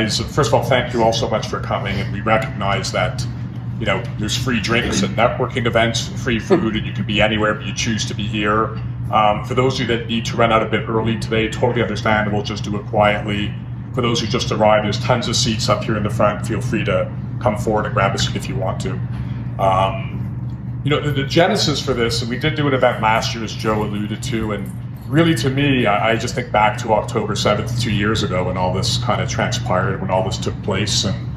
First of all, thank you all so much for coming, and we recognize that, you know, there's free drinks and networking events and free food, and you can be anywhere but you choose to be here. For those of you that need to run out a bit early today, totally understandable, just do it quietly. For those who just arrived, there's tons of seats up here in the front. Feel free to come forward and grab a seat if you want to. You know, the genesis for this, and we did do an event last year, as Joe alluded to, and really, to me, I just think back to October 7th, 2 years ago, when all this kind of transpired, when all this took place. And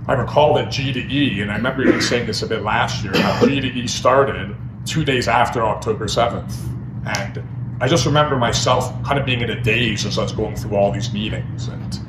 I recall that G to E, and I remember even saying this a bit last year, how G to E started 2 days after October 7th. And I just remember myself kind of being in a daze as I was going through all these meetings and,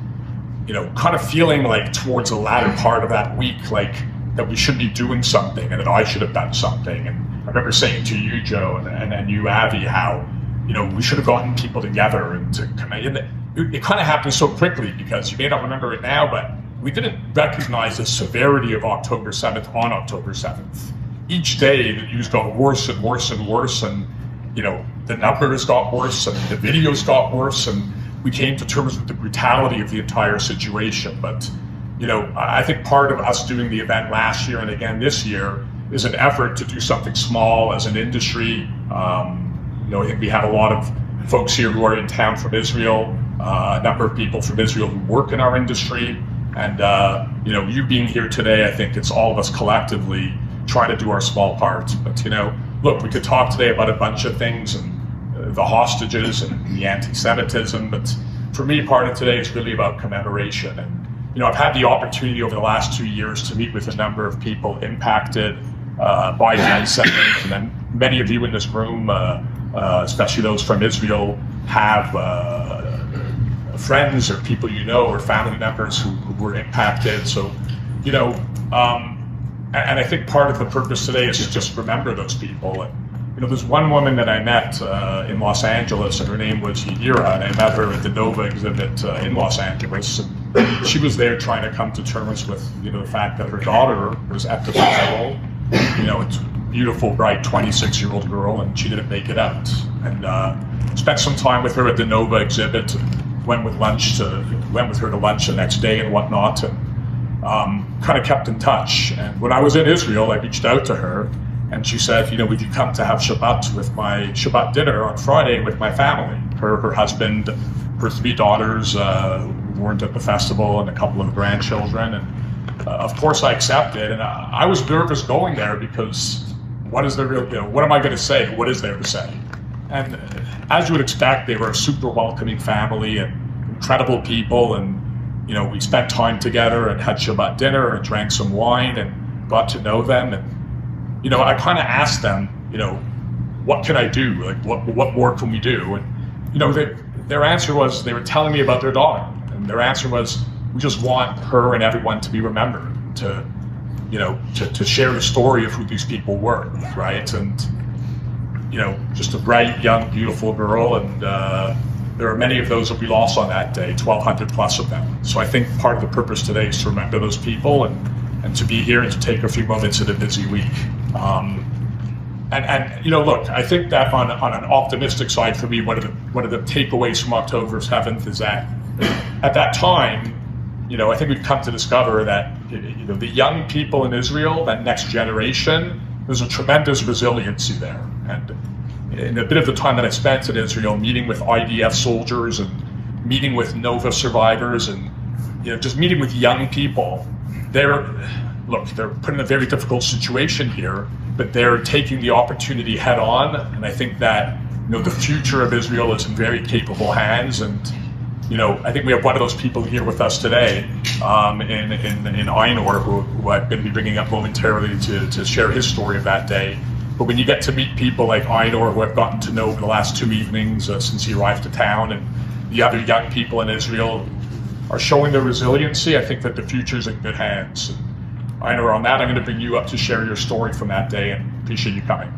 you know, kind of feeling like towards the latter part of that week, like that we should be doing something and that I should have done something. And I remember saying to you, Joe, and you, Avi, how, you know, we should have gotten people together and to come in. It kind of happened so quickly because you may not remember it now, but we didn't recognize the severity of October 7th on October 7th. Each day the news got worse and worse and worse, and, you know, the numbers got worse and the videos got worse, and we came to terms with the brutality of the entire situation. But, you know, I think part of us doing the event last year and again this year is an effort to do something small as an industry. You know, I think we have a lot of folks here who are in town from Israel, a number of people from Israel who work in our industry. And, you know, you being here today, I think it's all of us collectively trying to do our small part. But, you know, look, we could talk today about a bunch of things and the hostages and the anti-Semitism. But for me, part of today is really about commemoration. And, you know, I've had the opportunity over the last 2 years to meet with a number of people impacted by the anti-Semitism. And many of you in this room, especially those from Israel, have friends or people you know or family members who were impacted. So, you know, and I think part of the purpose today is to just remember those people. And, you know, there's one woman that I met in Los Angeles, and her name was Yadira, and I met her at the Nova exhibit in Los Angeles. And she was there trying to come to terms with, you know, the fact that her daughter was at the hospital. You know, it's a beautiful, bright 26-year-old girl, and she didn't make it out. And spent some time with her at the Nova exhibit, and went with her to lunch the next day and whatnot, and kind of kept in touch. And when I was in Israel, I reached out to her, and she said, you know, would you come to have Shabbat with my Shabbat dinner on Friday with my family? Her husband, her 3 daughters who weren't at the festival, and a couple of grandchildren. And of course I accepted, and I was nervous going there because what is there real, you know, what am I going to say? What is there to say? And as you would expect, they were a super welcoming family and incredible people. And, you know, we spent time together and had Shabbat dinner and drank some wine and got to know them. And, you know, I kind of asked them, you know, what can I do? Like, what more can we do? And, you know, their answer was, they were telling me about their daughter. And their answer was, we just want her and everyone to be remembered, to, you know, to share the story of who these people were, right? And, you know, just a bright, young, beautiful girl. And there are many of those that we lost on that day, 1,200 plus of them. So I think part of the purpose today is to remember those people and to be here and to take a few moments in a busy week. And you know, look, I think that on an optimistic side for me, one of the takeaways from October 7th is that at that time, you know, I think we've come to discover that, you know, the young people in Israel, that next generation, there's a tremendous resiliency there. And in a bit of the time that I spent in Israel, meeting with IDF soldiers and meeting with Nova survivors and, you know, just meeting with young people, they're put in a very difficult situation here, but they're taking the opportunity head on. And I think that, you know, the future of Israel is in very capable hands. And, you know, I think we have one of those people here with us today in Einor, who I'm going to be bringing up momentarily to share his story of that day. But when you get to meet people like Einor, who I've gotten to know over the last 2 evenings since he arrived to town, and the other young people in Israel are showing their resiliency, I think that the future is in good hands. Einor, on that, I'm going to bring you up to share your story from that day, and appreciate you coming.